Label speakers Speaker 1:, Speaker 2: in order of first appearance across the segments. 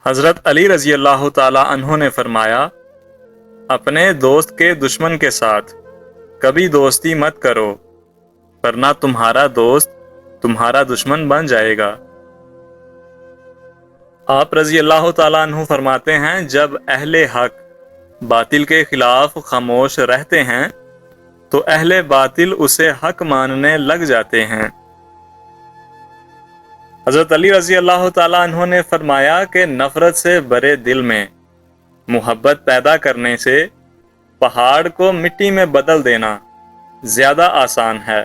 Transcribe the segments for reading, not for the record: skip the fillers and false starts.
Speaker 1: حضرت علی رضی اللہ تعالی عنہ نے فرمایا، اپنے دوست کے دشمن کے ساتھ کبھی دوستی مت کرو، ورنہ تمہارا دوست تمہارا دشمن بن جائے گا۔ آپ رضی اللہ تعالیٰ عنہ فرماتے ہیں، جب اہل حق باطل کے خلاف خاموش رہتے ہیں تو اہل باطل اسے حق ماننے لگ جاتے ہیں۔ حضرت علی رضی اللہ تعالیٰ عنہ نے فرمایا کہ نفرت سے بھرے دل میں محبت پیدا کرنے سے پہاڑ کو مٹی میں بدل دینا زیادہ آسان ہے۔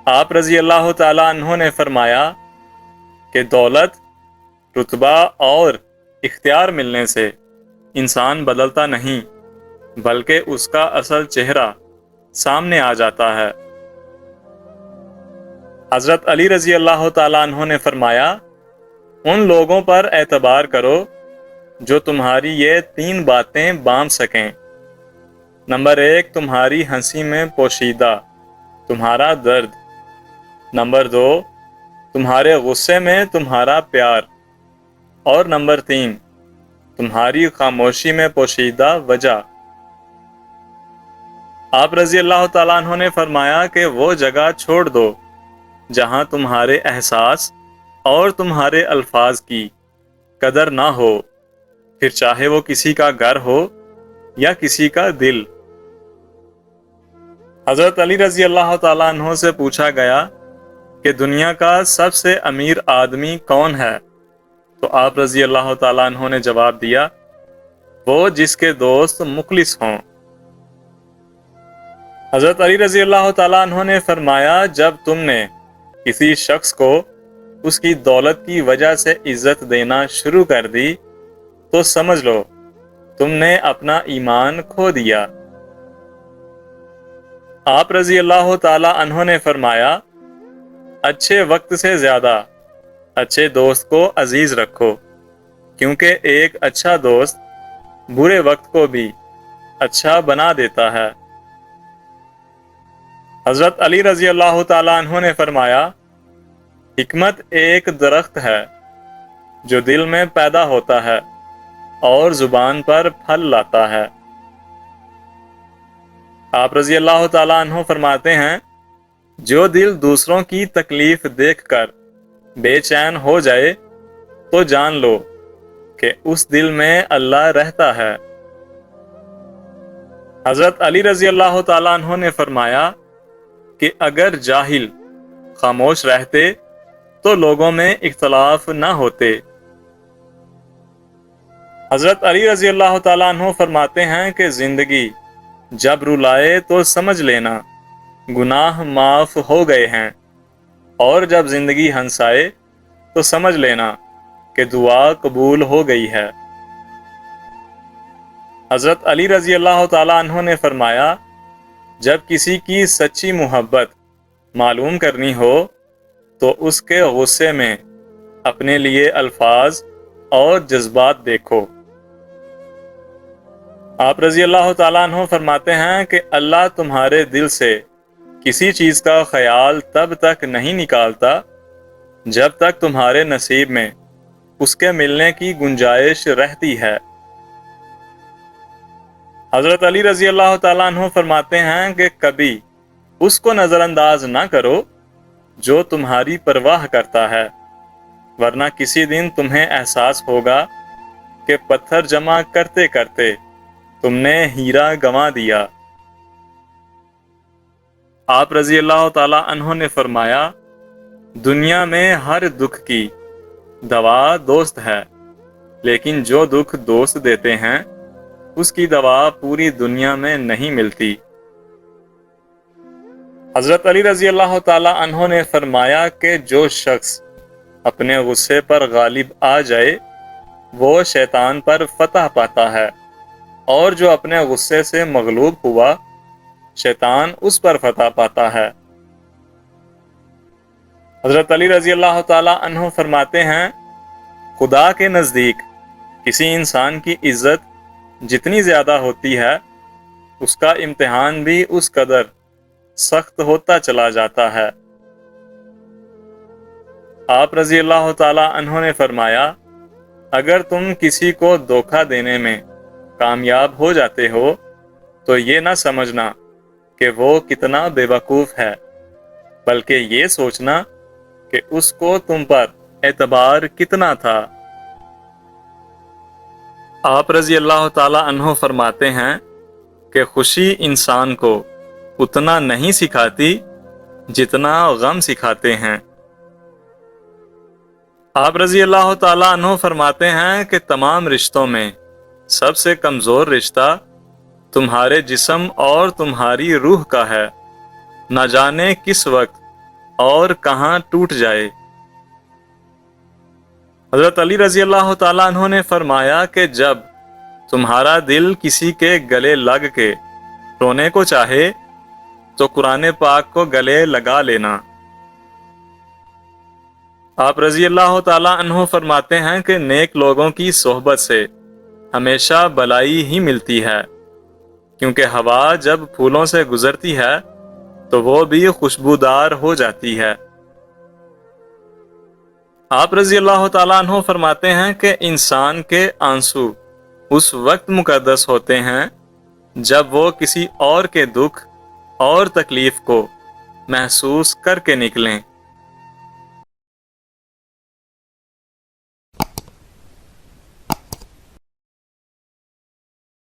Speaker 1: آپ رضی اللہ تعالیٰ عنہ نے فرمایا کہ دولت، رتبہ اور اختیار ملنے سے انسان بدلتا نہیں، بلکہ اس کا اصل چہرہ سامنے آ جاتا ہے۔ حضرت علی رضی اللہ تعالیٰ عنہ نے فرمایا، ان لوگوں پر اعتبار کرو جو تمہاری یہ 3 باتیں باندھ سکیں۔ نمبر 1، تمہاری ہنسی میں پوشیدہ تمہارا درد۔ نمبر 2، تمہارے غصے میں تمہارا پیار۔ اور نمبر 3، تمہاری خاموشی میں پوشیدہ وجہ۔ آپ رضی اللہ تعالیٰ عنہ نے فرمایا کہ وہ جگہ چھوڑ دو جہاں تمہارے احساس اور تمہارے الفاظ کی قدر نہ ہو، پھر چاہے وہ کسی کا گھر ہو یا کسی کا دل۔ حضرت علی رضی اللہ تعالیٰ عنہ سے پوچھا گیا کہ دنیا کا سب سے امیر آدمی کون ہے؟ تو آپ رضی اللہ تعالیٰ عنہ نے جواب دیا، وہ جس کے دوست مخلص ہوں۔ حضرت علی رضی اللہ تعالیٰ عنہ نے فرمایا، جب تم نے کسی شخص کو اس کی دولت کی وجہ سے عزت دینا شروع کر دی تو سمجھ لو تم نے اپنا ایمان کھو دیا۔ آپ رضی اللہ تعالی عنہ نے فرمایا، اچھے وقت سے زیادہ اچھے دوست کو عزیز رکھو، کیونکہ ایک اچھا دوست برے وقت کو بھی اچھا بنا دیتا ہے۔ حضرت علی رضی اللہ تعالی عنہ نے فرمایا، حکمت ایک درخت ہے جو دل میں پیدا ہوتا ہے اور زبان پر پھل لاتا ہے۔ آپ رضی اللہ تعالی عنہ فرماتے ہیں، جو دل دوسروں کی تکلیف دیکھ کر بے چین ہو جائے تو جان لو کہ اس دل میں اللہ رہتا ہے۔ حضرت علی رضی اللہ تعالی عنہ نے فرمایا کہ اگر جاہل خاموش رہتے تو لوگوں میں اختلاف نہ ہوتے۔ حضرت علی رضی اللہ تعالیٰ عنہ فرماتے ہیں کہ زندگی جب رلائے تو سمجھ لینا گناہ معاف ہو گئے ہیں، اور جب زندگی ہنسائے تو سمجھ لینا کہ دعا قبول ہو گئی ہے۔ حضرت علی رضی اللہ تعالیٰ عنہ نے فرمایا، جب کسی کی سچی محبت معلوم کرنی ہو تو اس کے غصے میں اپنے لیے الفاظ اور جذبات دیکھو۔ آپ رضی اللہ تعالیٰ عنہ فرماتے ہیں کہ اللہ تمہارے دل سے کسی چیز کا خیال تب تک نہیں نکالتا جب تک تمہارے نصیب میں اس کے ملنے کی گنجائش رہتی ہے۔ حضرت علی رضی اللہ تعالیٰ عنہ فرماتے ہیں کہ کبھی اس کو نظر انداز نہ کرو جو تمہاری پرواہ کرتا ہے، ورنہ کسی دن تمہیں احساس ہوگا کہ پتھر جمع کرتے کرتے تم نے ہیرا گنوا دیا۔ آپ رضی اللہ تعالی عنہ نے فرمایا، دنیا میں ہر دکھ کی دوا دوست ہے، لیکن جو دکھ دوست دیتے ہیں اس کی دوا پوری دنیا میں نہیں ملتی۔ حضرت علی رضی اللہ تعالی عنہ نے فرمایا کہ جو شخص اپنے غصے پر غالب آ جائے وہ شیطان پر فتح پاتا ہے، اور جو اپنے غصے سے مغلوب ہوا شیطان اس پر فتح پاتا ہے۔ حضرت علی رضی اللہ تعالی عنہ فرماتے ہیں، خدا کے نزدیک کسی انسان کی عزت جتنی زیادہ ہوتی ہے اس کا امتحان بھی اس قدر سخت ہوتا چلا جاتا ہے۔ آپ رضی اللہ تعالی عنہ نے فرمایا، اگر تم کسی کو دھوکہ دینے میں کامیاب ہو جاتے ہو تو یہ نہ سمجھنا کہ وہ کتنا بے وقوف ہے، بلکہ یہ سوچنا کہ اس کو تم پر اعتبار کتنا تھا۔ آپ رضی اللہ تعالی عنہ فرماتے ہیں کہ خوشی انسان کو اتنا نہیں سکھاتی جتنا غم سکھاتے ہیں۔ آپ رضی اللہ تعالی عنہ فرماتے ہیں کہ تمام رشتوں میں سب سے کمزور رشتہ تمہارے جسم اور تمہاری روح کا ہے، نہ جانے کس وقت اور کہاں ٹوٹ جائے۔ حضرت علی رضی اللہ تعالیٰ عنہ نے فرمایا کہ جب تمہارا دل کسی کے گلے لگ کے رونے کو چاہے تو قرآن پاک کو گلے لگا لینا۔ آپ رضی اللہ تعالیٰ عنہ فرماتے ہیں کہ نیک لوگوں کی صحبت سے ہمیشہ بلائی ہی ملتی ہے، کیونکہ ہوا جب پھولوں سے گزرتی ہے تو وہ بھی خوشبودار ہو جاتی ہے۔ آپ رضی اللہ تعالیٰ عنہ فرماتے ہیں کہ انسان کے آنسو اس وقت مقدس ہوتے ہیں جب وہ کسی اور کے دکھ اور تکلیف کو محسوس کر کے نکلیں۔